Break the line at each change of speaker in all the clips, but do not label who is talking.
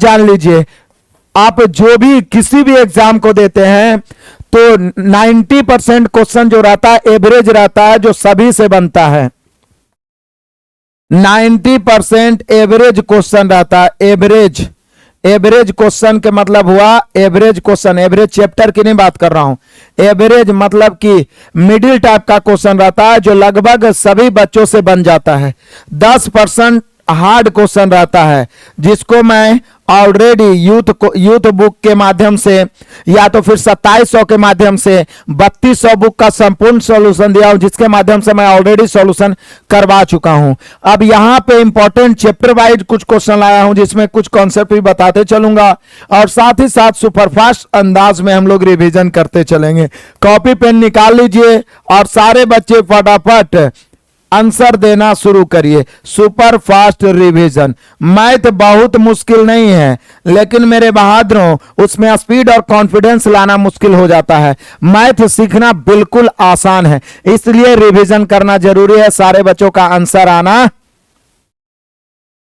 जान लीजिए, आप जो भी किसी भी एग्जाम को देते हैं तो 90% क्वेश्चन जो रहता है एवरेज रहता है, जो सभी से बनता है। 90% एवरेज क्वेश्चन रहता है। एवरेज क्वेश्चन के मतलब हुआ एवरेज क्वेश्चन, एवरेज चैप्टर की नहीं बात कर रहा हूं। एवरेज मतलब कि मिडिल टाइप का क्वेश्चन रहता है जो लगभग सभी बच्चों से बन जाता है। 10% हार्ड क्वेश्चन रहता है जिसको मैं ऑलरेडी यूथ बुक के माध्यम से या तो फिर 2700 के माध्यम से 3200 बुक का संपूर्ण सॉल्यूशन दिया हूं, जिसके माध्यम से मैं ऑलरेडी सॉल्यूशन करवा चुका हूं। अब यहां पे इंपॉर्टेंट चैप्टर वाइज कुछ क्वेश्चन लाया हूं जिसमें कुछ कॉन्सेप्ट भी बताते चलूंगा और साथ ही साथ सुपरफास्ट अंदाज में हम लोग रिवीजन करते चलेंगे। कॉपी पेन निकाल लीजिए और सारे बच्चे फटाफट आंसर देना शुरू करिए। Super fast revision. मैथ बहुत मुश्किल नहीं है, लेकिन मेरे बहादुरों उसमें स्पीड और कॉन्फिडेंस लाना मुश्किल हो जाता है। मैथ सीखना बिल्कुल आसान है, इसलिए रिवीजन करना जरूरी है। सारे बच्चों का आंसर आना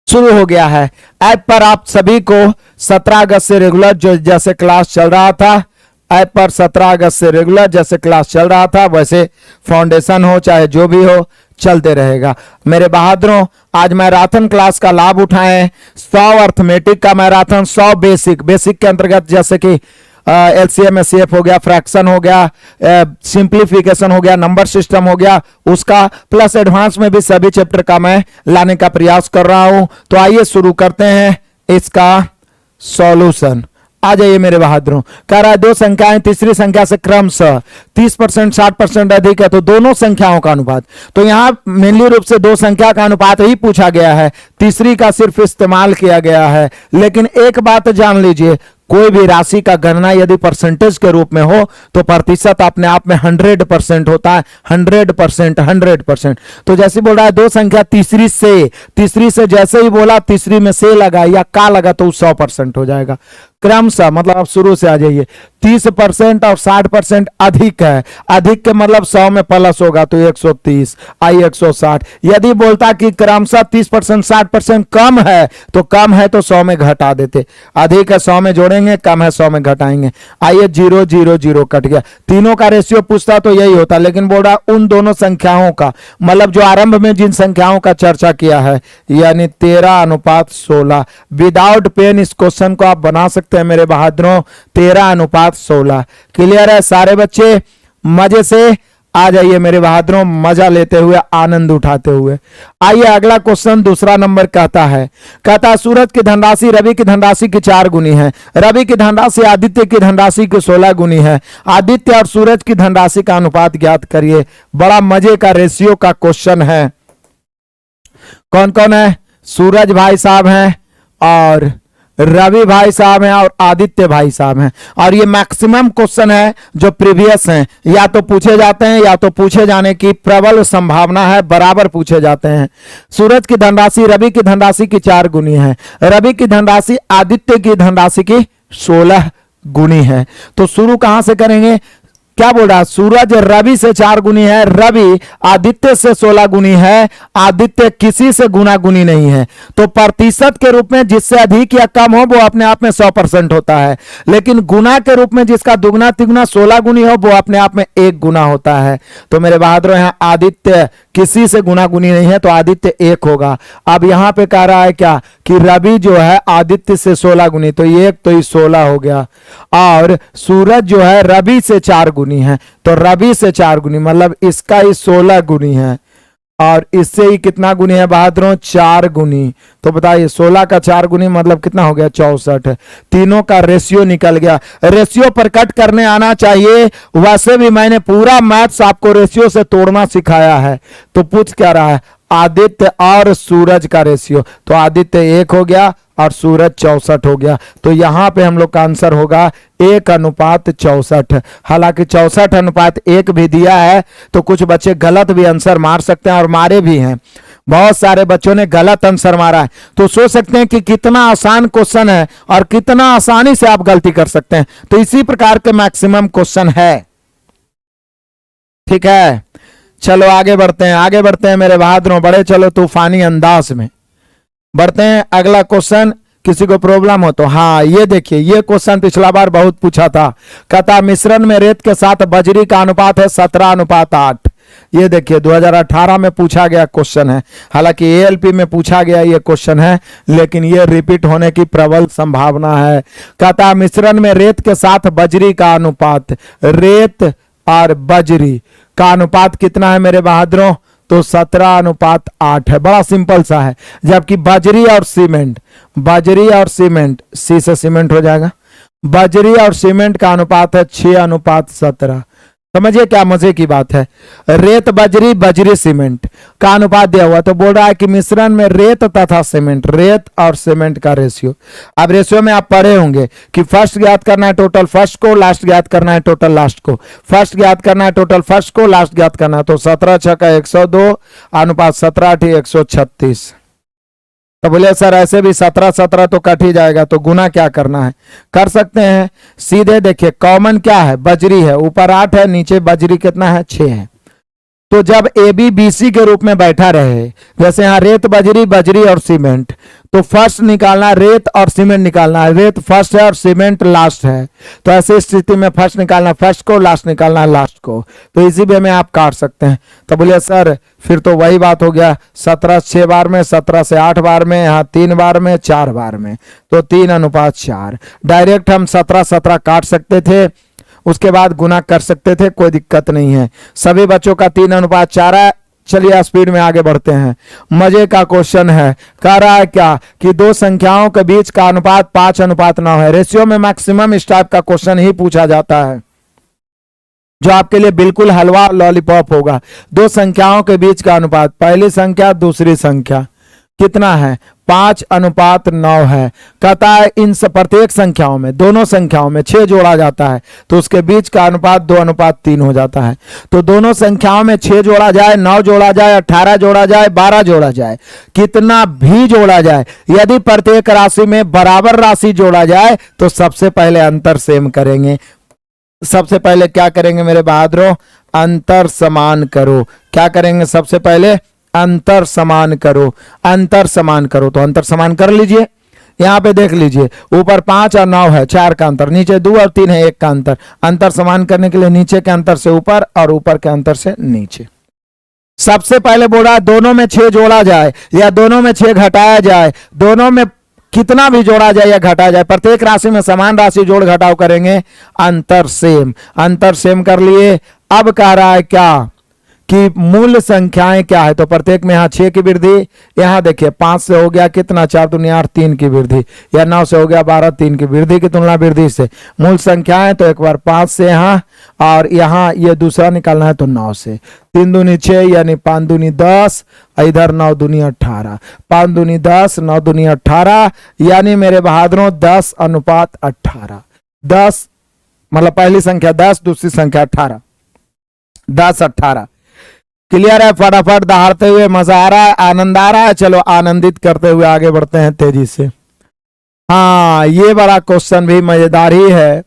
शुरू हो गया है। ऐप पर आप सभी को 17 अगस्त से रेगुलर जो जैसे क्लास चल रहा था, ऐप पर 17 अगस्त से रेगुलर जैसे क्लास चल रहा था वैसे फाउंडेशन हो चाहे जो भी हो चलते रहेगा। मेरे बहादुरों आज मैराथन क्लास का लाभ उठाएं। 100 अर्थमेटिक का मैराथन, 100 बेसिक के अंतर्गत जैसे कि एलसीएम एचसीएफ हो गया, फ्रैक्शन हो गया, सिंप्लीफिकेशन हो गया, नंबर सिस्टम हो गया, उसका प्लस एडवांस में भी सभी चैप्टर का मैं लाने का प्रयास कर रहा हूं। तो आइए शुरू करते हैं इसका सॉल्यूशन। आ जाइए मेरे बहादुरों। कह रहा है दो संख्याएं तीसरी संख्या से क्रमशः 30% 60% अधिक है तो दोनों संख्याओं का अनुपात। तो यहां मेनली रूप से दो संख्या का अनुपात ही पूछा गया है, तीसरी का सिर्फ इस्तेमाल किया गया है। लेकिन एक बात जान लीजिए, कोई भी राशि का गणना यदि परसेंटेज के रूप में हो तो प्रतिशत अपने आप में 100% होता है। 100%। तो जैसे बोल रहा है दो संख्या तीसरी से जैसे ही बोला तीसरी में से लगा या का लगा तो 100% हो जाएगा। क्रमशः मतलब आप शुरू से आ जाइए। 30% और 60% अधिक है, अधिक के मतलब 100 में प्लस होगा तो 130 आई 160। यदि बोलता कि क्रमशः 30% 60% कम है तो 100 में घटा देते। अधिक है 100 में जोड़ेंगे, कम है 100 में घटाएंगे। आइए 0 0 0 कट गया। तीनों का रेशियो पूछता तो यही होता, लेकिन बोल रहा उन दोनों संख्याओं का मतलब जो आरंभ में जिन संख्याओं का चर्चा किया है यानी 13:16। विदाउट पेन इस क्वेश्चन को आप बना सकते हैं मेरे बहादुरों। 13:16। क्लियर है सारे बच्चे? मजे से आ जाइए मेरे बहादुरों, मजा लेते हुए आनंद उठाते हुए। आइए अगला क्वेश्चन दूसरा नंबर कहता है सूरज की धनराशि रवि की धनराशि की 4 गुनी है। रवि की धनराशि आदित्य की धनराशि की 16 गुनी है। आदित्य और सूरज की धनराशि का अनुपात ज्ञात करिए। बड़ा मजे का रेशियो का क्वेश्चन है। कौन कौन है? सूरज भाई साहब हैं और रवि भाई साहब हैं और आदित्य भाई साहब हैं। और ये मैक्सिमम क्वेश्चन है जो प्रीवियस हैं, या तो पूछे जाते हैं या तो पूछे जाने की प्रबल संभावना है, बराबर पूछे जाते हैं। सूरज की धनराशि रवि की धनराशि की 4 गुनी है। रवि की धनराशि आदित्य की धनराशि की 16 गुनी है। तो शुरू कहां से करेंगे? क्या बोल रहा है? सूरज रवि से 4 गुनी है, रवि आदित्य से 16 गुनी है, आदित्य किसी से गुना गुनी नहीं है। तो प्रतिशत के रूप में जिससे अधिक या कम हो वो अपने आप में 100% होता है, लेकिन गुना के रूप में जिसका दुगना तिगुना 16 गुनी हो वो अपने आप में 1 गुना होता है। तो मेरे बहादुर यहां आदित्य किसी से गुना गुनी नहीं है तो आदित्य 1 होगा। अब यहां पे कह रहा है क्या कि रवि जो है आदित्य से 16 गुनी, तो 1 तो 16 हो गया। और सूरज जो है रवि से 4 गुनी है, तो रवि से 4 गुनी मतलब इसका ही 16 गुनी है और इससे ही कितना गुनी है बहादुरों? 4 गुनी। तो बताइए 16 का 4 गुनी मतलब कितना हो गया? 64। तीनों का रेशियो निकल गया। रेशियो पर कट करने आना चाहिए। वैसे भी मैंने पूरा मैथ्स आपको रेशियो से तोड़ना सिखाया है। तो पूछ क्या रहा है? आदित्य और सूरज का रेशियो। तो आदित्य 1 हो गया और सूरज 64 हो गया। तो यहां पे हम लोग का आंसर होगा 1:64। हालांकि 64:1 भी दिया है तो कुछ बच्चे गलत भी आंसर मार सकते हैं और मारे भी हैं। बहुत सारे बच्चों ने गलत आंसर मारा है। तो सोच सकते हैं कि कितना आसान क्वेश्चन है और कितना आसानी से आप गलती कर सकते हैं। तो इसी प्रकार के मैक्सिमम क्वेश्चन है। ठीक है, चलो आगे बढ़ते हैं मेरे बहादुरों। बड़े चलो तूफानी अंदाज में बढ़ते हैं। अगला क्वेश्चन किसी को प्रॉब्लम हो तो हाँ ये देखिए, ये क्वेश्चन पिछला बार बहुत पूछा था। कहता मिश्रण में रेत के साथ बजरी का अनुपात है 17:8। ये देखिए 2018 में पूछा गया क्वेश्चन है, हालांकि एएलपी में पूछा गया ये क्वेश्चन है, लेकिन ये रिपीट होने की प्रबल संभावना है। कहता मिश्रण में रेत के साथ बजरी का अनुपात, रेत और बजरी का अनुपात कितना है मेरे बहादुरों? तो 17:8 है। बड़ा सिंपल सा है। जबकि बजरी और सीमेंट, बजरी और सीमेंट, सी से सीमेंट हो जाएगा, बजरी और सीमेंट का अनुपात है 6:17। समझिए क्या मजे की बात है। रेत बजरी, बजरी सीमेंट का अनुपात दिया हुआ, तो बोल रहा है कि मिश्रण में रेत तथा सीमेंट, रेत और सीमेंट का रेशियो। अब रेशियो में आप पढ़े होंगे कि फर्स्ट ज्ञात करना है टोटल फर्स्ट को, लास्ट ज्ञात करना है टोटल लास्ट को। फर्स्ट ज्ञात करना है टोटल फर्स्ट को, लास्ट ज्ञात करना है, तो 17 का 102 अनुपात 17 136। तो बोले सर ऐसे भी 17 तो कट ही जाएगा, तो गुना क्या करना है? कर सकते हैं सीधे। देखिए कॉमन क्या है? बजरी है, ऊपर 8 है, नीचे बजरी कितना है? 6 है। तो जब ए बी बी सी के रूप में बैठा रहे, जैसे यहाँ रेत बजरी, बजरी और सीमेंट, तो फर्स्ट निकालना, रेत और सीमेंट निकालना है। रेत फर्स्ट है और सीमेंट लास्ट है, तो ऐसी स्थिति में फर्स्ट निकालना फर्स्ट को, लास्ट निकालना लास्ट को। तो इसी वे में आप काट सकते हैं। तो बोलिए सर फिर तो वही बात हो गया, 17 6 बार में, 17 से 8 बार में, यहाँ 3 बार में, 4 बार में, तो 3:4। डायरेक्ट हम 17 काट सकते थे, उसके बाद गुना कर सकते थे, कोई दिक्कत नहीं है। सभी बच्चों का 3:4 है। चलिए स्पीड में आगे बढ़ते हैं। मजे का क्वेश्चन है। कह रहा है क्या कि दो संख्याओं के बीच का अनुपात 5:9 है। रेशियो में मैक्सिमम इस टाइप का क्वेश्चन ही पूछा जाता है, जो आपके लिए बिल्कुल हलवा लॉलीपॉप होगा। दो संख्याओं के बीच का अनुपात, पहली संख्या दूसरी संख्या कितना है? 5:9 है। कहता है इन प्रत्येक संख्याओं में, दोनों संख्याओं में 6 जोड़ा जाता है, तो उसके बीच का अनुपात 2:3 हो जाता है। तो दोनों संख्याओं में 6 जोड़ा जाए, 9 जोड़ा जाए, 18 जोड़ा जाए, 12 जोड़ा जाए, कितना भी जोड़ा जाए, यदि प्रत्येक राशि में बराबर राशि जोड़ा जाए तो सबसे पहले अंतर सेम करेंगे। सबसे पहले क्या करेंगे मेरे बहादुरों? अंतर समान करो। क्या करेंगे सबसे पहले? अंतर समान करो। अंतर समान करो, तो अंतर समान कर लीजिए। यहां पे देख लीजिए, ऊपर 5 और 9 है, 4 का अंतर, नीचे 2 और 3 है, 1 का अंतर। अंतर समान करने के लिए नीचे के अंतर से ऊपर और ऊपर के अंतर से नीचे। सबसे पहले बोल रहा है दोनों में 6 जोड़ा जाए या दोनों में 6 घटाया जाए, दोनों में कितना भी जोड़ा जाए या घटाया जाए, प्रत्येक राशि में समान राशि जोड़ घटाव करेंगे, अंतर सेम। अंतर सेम कर लिए। अब कह रहा है क्या कि मूल संख्याएं क्या है? तो प्रत्येक में यहाँ 6 की वृद्धि, यहाँ देखिए 5 से हो गया कितना? 4 दूनी 8, 3 की वृद्धि, या 9 से हो गया 12, 3 की वृद्धि की तुलना वृद्धि से। मूल संख्याएं तो एक बार 5 से यहाँ, और यहाँ ये दूसरा निकालना है तो 9 से। 3 दूनी 6 यानी 5 दूनी 10, इधर 9 दूनी 18, 5 दूनी 10, 9 दूनी 18, यानी मेरे बहादुरों 10:18। 10 मतलब पहली संख्या 10, दूसरी संख्या 18, 10:18। क्लियर है? फटाफट दहाड़ते हुए मजा आ रहा है, आनंद आ रहा है। चलो आनंदित करते हुए आगे बढ़ते हैं तेजी से। हाँ ये बड़ा क्वेश्चन भी मजेदार ही है।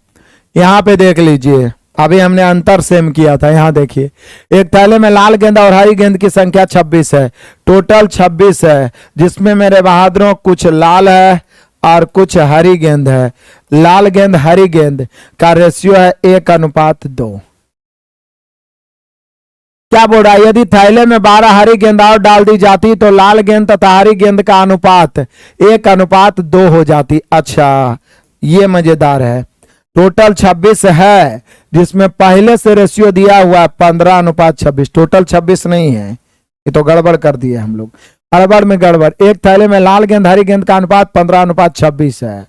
यहां पे देख लीजिए, अभी हमने अंतर सेम किया था। यहां देखिए, एक थैले में लाल गेंद और हरी गेंद की संख्या 26 है, टोटल 26 है, जिसमें मेरे बहादुरों कुछ लाल है और कुछ हरी गेंद है। लाल गेंद हरी गेंद का रेशियो है 1:2। क्या बोल रहा है? यदि थैले में 12 हरी गेंद और डाल दी जाती तो लाल गेंद तथा हरी गेंद का अनुपात 1:2 हो जाती। अच्छा ये मजेदार है। टोटल 26 है, जिसमें पहले से रेशियो दिया हुआ है 15:26। टोटल 26 नहीं है, ये तो गड़बड़ कर दिए हम लोग, गड़बड़ में गड़बड़। एक थैले में लाल गेंद हरी गेंद का अनुपात 15:26 है।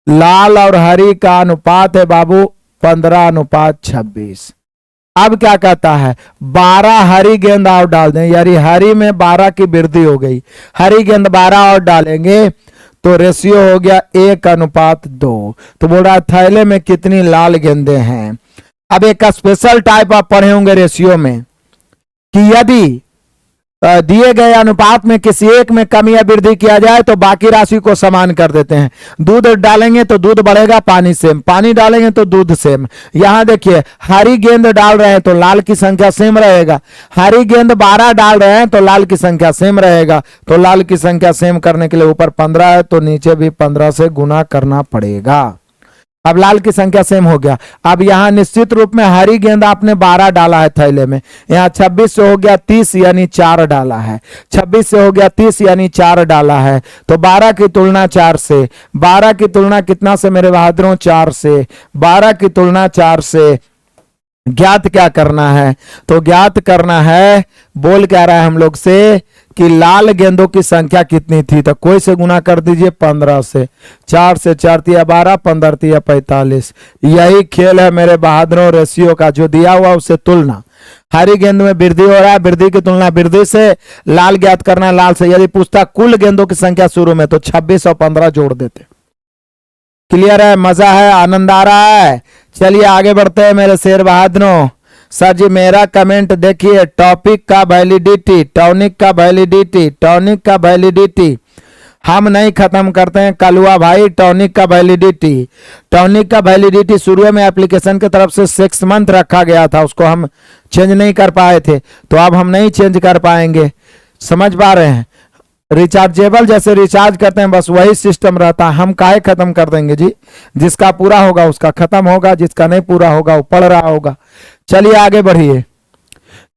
लाल और हरी का अनुपात है बाबू 15:26। अब क्या कहता है? 12 हरी गेंद और डाल दें, यानी हरी में 12 की वृद्धि हो गई, हरी गेंद 12 और डालेंगे तो रेशियो हो गया 1:2। तो बोल रहा है थैले में कितनी लाल गेंदें हैं। अब एक स्पेशल टाइप आप पढ़े होंगे रेशियो में कि यदि दिए गए अनुपात में किसी एक में कमी या वृद्धि किया जाए तो बाकी राशि को समान कर देते हैं। दूध डालेंगे तो दूध बढ़ेगा, पानी सेम, पानी डालेंगे तो दूध सेम। यहां देखिए हरी गेंद डाल रहे हैं तो लाल की संख्या सेम रहेगा, हरी गेंद 12 डाल रहे हैं तो लाल की संख्या सेम रहेगा। तो लाल की संख्या सेम करने के लिए ऊपर 15 है तो नीचे भी 15 से गुना करना पड़ेगा। अब लाल की संख्या सेम हो गया। अब यहां निश्चित रूप में हरी गेंद आपने 12 डाला है थैले में, यहां 26 से हो गया 30 यानी 4 डाला है, 26 से हो गया 30 यानी 4 डाला है। तो 12 की तुलना 4 से, 12 की तुलना कितना से मेरे बहादुरों? 4 से। 12 की तुलना 4 से ज्ञात क्या करना है? तो ज्ञात करना है, बोल क्या रहा है हम लोग से कि लाल गेंदों की संख्या कितनी थी, तो कोई से गुना कर दीजिए 15 से। 4 से 4 तिया 12, 15 तिया 45। यही खेल है मेरे बहादुरों रेशियो का, जो दिया हुआ उससे तुलना। हरी गेंद में वृद्धि हो रहा है, वृद्धि की तुलना वृद्धि से, लाल ज्ञात करना है लाल से। यदि पूछता कुल गेंदों की संख्या शुरू में तो 26 और 15 जोड़ देते। क्लियर है? मजा है? आनंद आ रहा है? चलिए आगे बढ़ते हैं मेरे शेर बहादुरों। सर जी मेरा कमेंट देखिए, टॉपिक का वैलिडिटी, टॉनिक का वैलिडिटी, टॉनिक का वैलिडिटी हम नहीं खत्म करते हैं कलुआ भाई। टॉनिक का वैलिडिटी, टॉनिक का वैलिडिटी शुरू में एप्लीकेशन की तरफ से 6 मंथ रखा गया था, उसको हम चेंज नहीं कर पाए थे, तो अब हम नहीं चेंज कर पाएंगे। समझ पा रहे हैं? रिचार्जेबल जैसे रिचार्ज करते हैं बस वही सिस्टम रहता है। हम काहे खत्म कर देंगे जी? जिसका पूरा होगा उसका खत्म होगा, जिसका नहीं पूरा होगा वो पढ़ रहा होगा। चलिए आगे बढ़िए।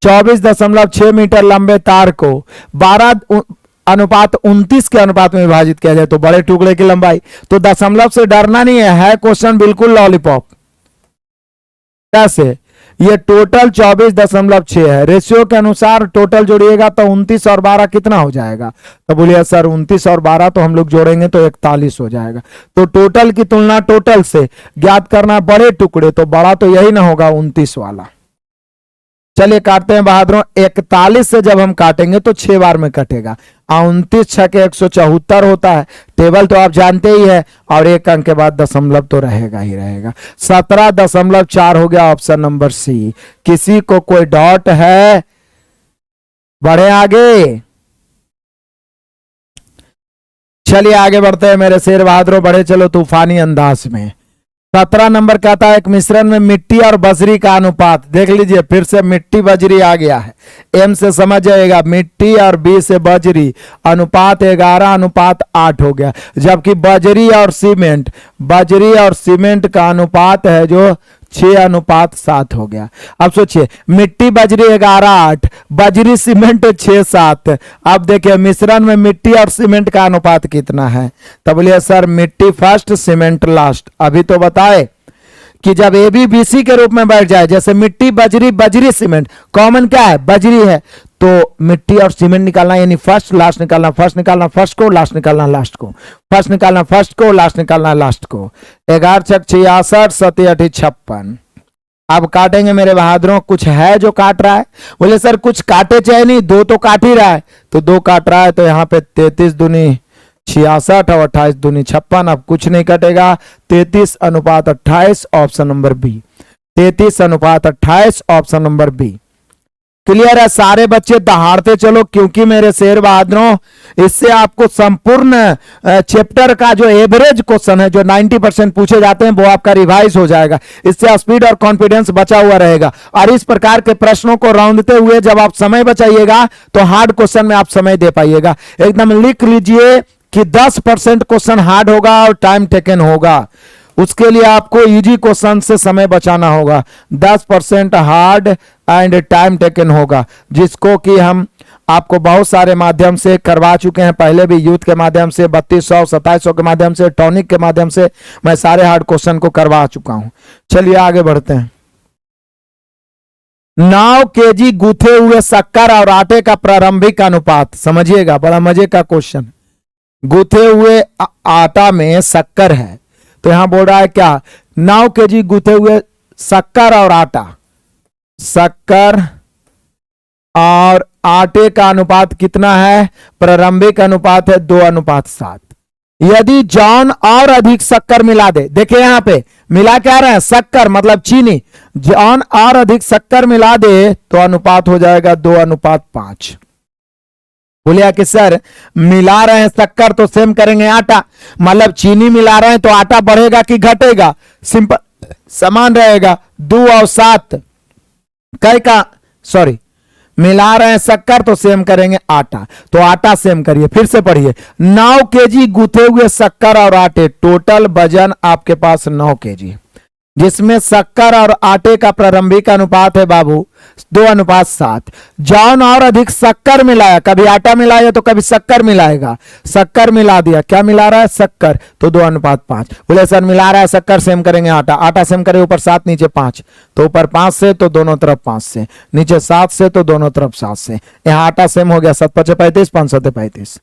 24.6 मीटर लंबे तार को 12:29 के अनुपात में विभाजित किया जाए तो बड़े टुकड़े की लंबाई। तो दशमलव से डरना नहीं है क्वेश्चन बिल्कुल लॉलीपॉप। कैसे? ये टोटल 24.6 है, रेशियो के अनुसार टोटल जोड़िएगा तो 29 और 12 कितना हो जाएगा? तो बोलिए सर 29 और 12 तो हम लोग जोड़ेंगे तो 41 हो जाएगा। तो टोटल की तुलना टोटल से ज्ञात करना बड़े टुकड़े, तो बड़ा तो यही ना होगा 29 वाला। चलिए काटते हैं बहादुरों। 41 से जब हम काटेंगे तो 6 बार में कटेगा। 29 6 के 174 होता है, टेबल तो आप जानते ही है, और एक अंक के बाद दशमलव तो रहेगा ही रहेगा। 17.4 हो गया ऑप्शन नंबर सी। किसी को कोई डाउट है? बढ़े आगे। चलिए आगे बढ़ते हैं मेरे शेर बहादुरों, बढ़े चलो तूफानी अंदाज में। 17 नंबर कहता है एक मिश्रण में मिट्टी और बजरी का अनुपात। देख लीजिए फिर से मिट्टी बजरी आ गया है। एम से समझ जाएगा, मिट्टी और बी से बजरी अनुपात 11:8 हो गया। जबकि बजरी और सीमेंट का अनुपात है जो 6:7 हो गया। अब सोचिए मिट्टी बजरी 11:8, बजरी सीमेंट 6:7। अब देखिए मिश्रण में मिट्टी और सीमेंट का अनुपात कितना है? तब बोलिए सर मिट्टी फर्स्ट सीमेंट लास्ट। अभी तो बताए कि जब ए बी बी सी के रूप में बैठ जाए, जैसे मिट्टी बजरी बजरी सीमेंट, कॉमन क्या है? बजरी है, तो मिट्टी और सीमेंट निकालना यानी फर्स्ट लास्ट निकालना, फर्स्ट निकालना फर्स्ट को, लास्ट निकालना लास्ट को, फर्स्ट निकालना फर्स्ट को, लास्ट निकालना लास्ट को। 11 छक 66, 7 8 56। अब काटेंगे मेरे बहादुरों। कुछ है जो काट रहा है? बोले सर कुछ काटे चाहे नहीं, 2 तो काट ही रहा है, तो 2 काट रहा है, तो यहाँ पे 33 दूनी 66 और 28 दूनी 56। अब कुछ नहीं कटेगा। 33:28 option number B. 33:28 option number B. Clear है? सारे बच्चे दहाड़ते चलो, क्योंकि मेरे शेर बहादुरों इससे आपको संपूर्ण चैप्टर का जो एवरेज क्वेश्चन है, जो 90% पूछे जाते हैं, वो आपका रिवाइज हो जाएगा। इससे स्पीड और कॉन्फिडेंस बचा हुआ रहेगा। और इस प्रकार के प्रश्नों को रौंदते हुए जब आप समय बचाइएगा तो हार्ड क्वेश्चन में आप समय दे पाइएगा। एकदम लिख लीजिए कि 10% क्वेश्चन हार्ड होगा और टाइम टेकन होगा। उसके लिए आपको इजी क्वेश्चन से समय बचाना होगा। 10% हार्ड एंड टाइम टेकन होगा, जिसको कि हम आपको बहुत सारे माध्यम से करवा चुके हैं। पहले भी यूथ के माध्यम से, 3200 2700 के माध्यम से, टॉनिक के माध्यम से मैं सारे हार्ड क्वेश्चन को करवा चुका हूं। चलिए आगे बढ़ते हैं। 9 केजी गूथे हुए शक्कर और आटे का प्रारंभिक अनुपात। समझिएगा, बड़ा मजे का क्वेश्चन। गूथे हुए आटा में शक्कर है, तो यहां बोल रहा है क्या? 9 केजी गूथे हुए शक्कर और आटा, शक्कर और आटे का अनुपात कितना है? प्रारंभिक अनुपात है 2:7। यदि जॉन और अधिक शक्कर मिला दे, देखिए यहां पे मिला क्या रहे हैं? शक्कर मतलब चीनी। जॉन और अधिक शक्कर मिला दे तो अनुपात हो जाएगा 2:5। बोलिए कि सर मिला रहे हैं शक्कर तो सेम करेंगे आटा, मतलब चीनी मिला रहे हैं तो आटा बढ़ेगा कि घटेगा? सिंपल, समान रहेगा। 2 और 7 कई का, सॉरी, मिला रहे हैं शक्कर तो सेम करेंगे आटा, तो आटा सेम करिए। फिर से पढ़िए, 9 केजी गूथे हुए शक्कर और आटे, टोटल वजन आपके पास 9 केजी, जिसमें शक्कर और आटे का प्रारंभिक अनुपात है बाबू 2:7। जौन और अधिक शक्कर मिलाया, कभी आटा मिलाया तो कभी शक्कर मिलाएगा, शक्कर मिला दिया, क्या मिला रहा है? शक्कर, तो 2:5। बोले सर मिला रहा है शक्कर सेम करेंगे आटा, आटा सेम करें ऊपर 7 नीचे 5, तो ऊपर 5 से तो दोनों तरफ 5 से, नीचे 7 से तो दोनों तरफ 7 से। यहाँ आटा सेम हो गया, 7 5 35, 5 7 35।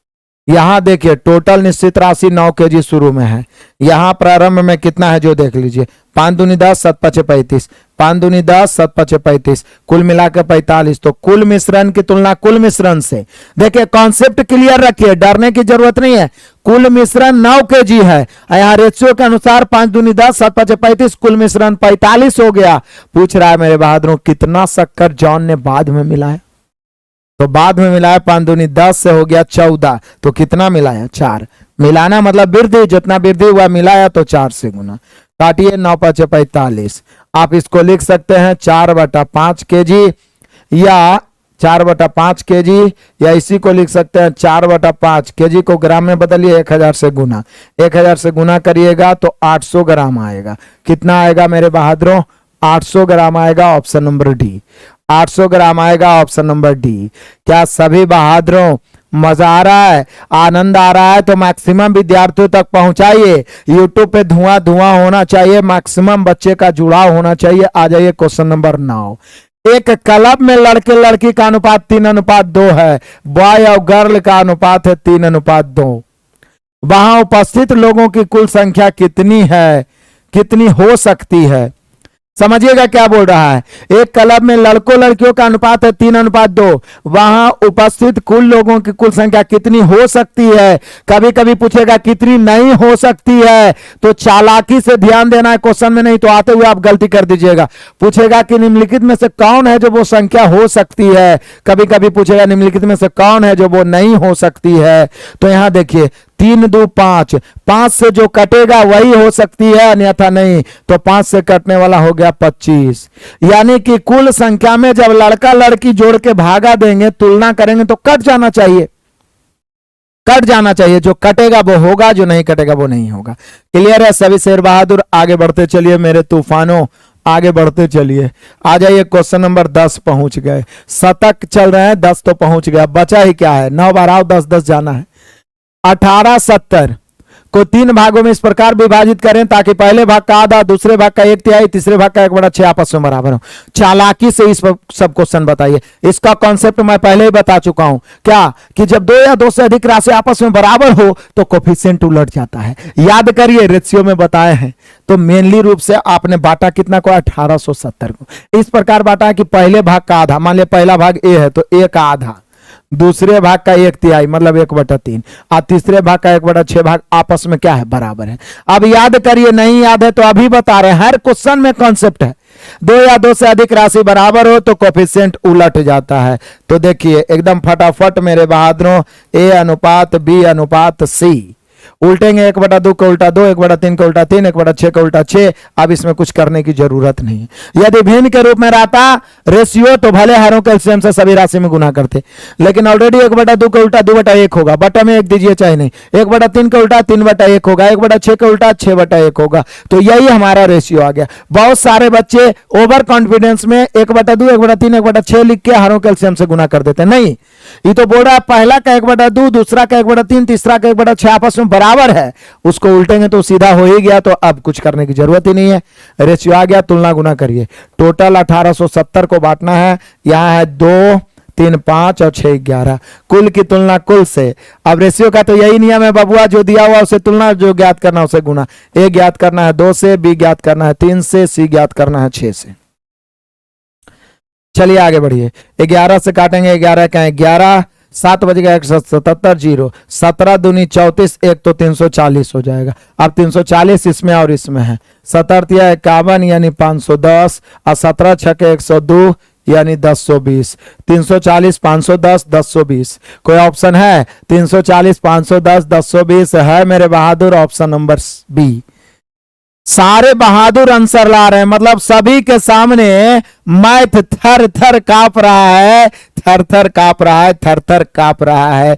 यहां देखिए टोटल निश्चित राशि 9 केजी शुरू में है, यहां प्रारंभ में कितना है जो देख लीजिए, 5 दूनी 10 7 5 35, 5 दूनी 10 7 5 35, कुल मिलाकर 45। तो कुल मिश्रण की तुलना कुल मिश्रण से, देखिए कॉन्सेप्ट क्लियर रखिए, डरने की जरूरत नहीं है। कुल मिश्रण 9 केजी है, यहाँ रेशियो के अनुसार 5 दूनी 10 7 5 35, कुल मिश्रण 45 हो गया। पूछ रहा है मेरे बहादुरों कितना शक्कर जॉन ने बाद में मिलाया, तो बाद में मिलाया 5 दूनी 10 से हो गया 14, तो कितना मिलाया? 4। मिलाना मतलब वृद्धि, जितना वृद्धि हुआ मिलाया तो 4 से गुना। काटिए, 9 5 45। आप इसको लिख सकते हैं 4/5 केजी या 4/5 केजी, या इसी को लिख सकते हैं 4/5 केजी को ग्राम में बदलिए, 1000 से गुना, 1000 से गुना करिएगा तो 800 ग्राम आएगा। कितना आएगा मेरे बहादुरों? 800 ग्राम आएगा, ऑप्शन नंबर डी। 800 ग्राम आएगा, ऑप्शन नंबर डी। क्या सभी बहादुरों मजा आ रहा है, आनंद आ रहा है? तो मैक्सिमम विद्यार्थियों तक पहुंचाइए। यूट्यूब पे धुआं धुआं होना चाहिए, मैक्सिमम बच्चे का जुड़ाव होना चाहिए। आ जाइए क्वेश्चन नंबर 9। एक क्लब में लड़के लड़की का अनुपात 3:2 है, बॉय और गर्ल का अनुपात है 3:2। वहां उपस्थित लोगों की कुल संख्या कितनी है, कितनी हो सकती है? समझिएगा क्या बोल रहा है। एक क्लब में लड़कों लड़कियों का अनुपात है 3:2, वहां उपस्थित कुल लोगों की कुल संख्या कितनी हो सकती है? कभी कभी पूछेगा कितनी नहीं हो सकती है, तो चालाकी से ध्यान देना है क्वेश्चन में, नहीं तो आते हुए आप गलती कर दीजिएगा। पूछेगा कि निम्नलिखित में से कौन है जो वो संख्या हो सकती है, कभी कभी पूछेगा निम्नलिखित में से कौन है जो वो नहीं हो सकती है। तो यहां देखिए 3 2 5, 5 से जो कटेगा वही हो सकती है, अन्यथा नहीं। तो 5 से कटने वाला हो गया 25। यानी कि कुल संख्या में जब लड़का लड़की जोड़ के भागा देंगे, तुलना करेंगे तो कट जाना चाहिए, कट जाना चाहिए। जो कटेगा वो होगा, जो नहीं कटेगा वो नहीं होगा। क्लियर है सभी शेर बहादुर? आगे बढ़ते चलिए मेरे तूफानों, आगे बढ़ते चलिए। आ जाइए क्वेश्चन नंबर 10 पहुंच गए। शतक चल रहे हैं, 10 तो पहुंच गया, बचा ही क्या है? 9 बार आओ, 10 10 जाना है। 1870 को 3 भागों में इस प्रकार विभाजित करें ताकि पहले भाग का आधा, दूसरे भाग का 1/3, तीसरे भाग का 1/6 आपस में बराबर हो। चालाकी से इस सब क्वेश्चन बताइए। इसका कॉन्सेप्ट मैं पहले ही बता चुका हूं, क्या कि जब 2 या 2 से अधिक राशि आपस में बराबर हो तो कोफिशिएंट उलट जाता है। याद करिए, रेशियो में बताए हैं। तो मेनली रूप से आपने बांटा कितना को? 1870 को। इस प्रकार बांटा है कि पहले भाग का आधा, मान लिया पहला भाग ए है तो ए का आधा, दूसरे भाग का 1/3 मतलब 1/3, और तीसरे भाग का 1/6 भाग आपस में क्या है? बराबर है। अब याद करिए, नहीं याद है तो अभी बता रहे हैं, हर क्वेश्चन में कॉन्सेप्ट है। 2 या 2 से अधिक राशि बराबर हो तो कोफिशिएंट उलट जाता है। तो देखिए एकदम फटाफट मेरे बहादुरों, ए अनुपात बी अनुपात सी, उल्टेंगे 1/2 का उल्टा 2, 1/3 का उल्टा 3, 1/6 का उल्टा 6। अब इसमें कुछ करने की जरूरत नहीं है। यदि भिन्न के रूप में रहता रेशियो तो भले हरों कैल्शियम से सभी राशि में गुना करते, लेकिन ऑलरेडी 1/2 का उल्टा 2/1 होगा, बटा में 1 दीजिए चाहे नहीं। 1/3 का उल्टा 3/1 होगा, 1/6 का उल्टा 6/1 होगा। तो यही हमारा रेशियो आ गया। बहुत सारे बच्चे ओवर कॉन्फिडेंस में 1/2, 1/3, 1/6 लिख के हरों कैल्शियम से गुना कर देते। नहीं, ये तो बोल रहा है पहला का 1/2, दूसरा का 1/3, तीसरा का 1/6 आपस में बराबर है, उसको उल्टेंगे तो सीधा हो ही गया। तो अब कुछ करने की जरूरत ही नहीं है, रेशियो आ गया, तुलना गुना करिए। टोटल 1870 को बांटना है, यहां है 2 3 5 और 6 11, कुल की तुलना कुल से। अब रेशियो का तो यही नियम है बबुआ, जो दिया हुआ उसे तुलना, जो ज्ञात करना उसे गुना। ए ज्ञात करना है 2 से, बी ज्ञात करना है 3 से, सी ज्ञात करना है 6 से। चलिए आगे बढ़िए। 11 से काटेंगे, 11 का 11, 7 बज गया 177 0, 17 दूनी 34, 1 तो 340 हो जाएगा। अब 340 इसमें और इसमें है, 17 51 यानी 510, और 17 6 102 यानी 1020। 340 510 1020। कोई ऑप्शन है? 340 510 1020 है मेरे बहादुर, ऑप्शन नंबर बी। सारे बहादुर आंसर ला रहे हैं, मतलब सभी के सामने मैथ थर थर कांप रहा है, थर थर कांप रहा है, थर थर कांप रहा है।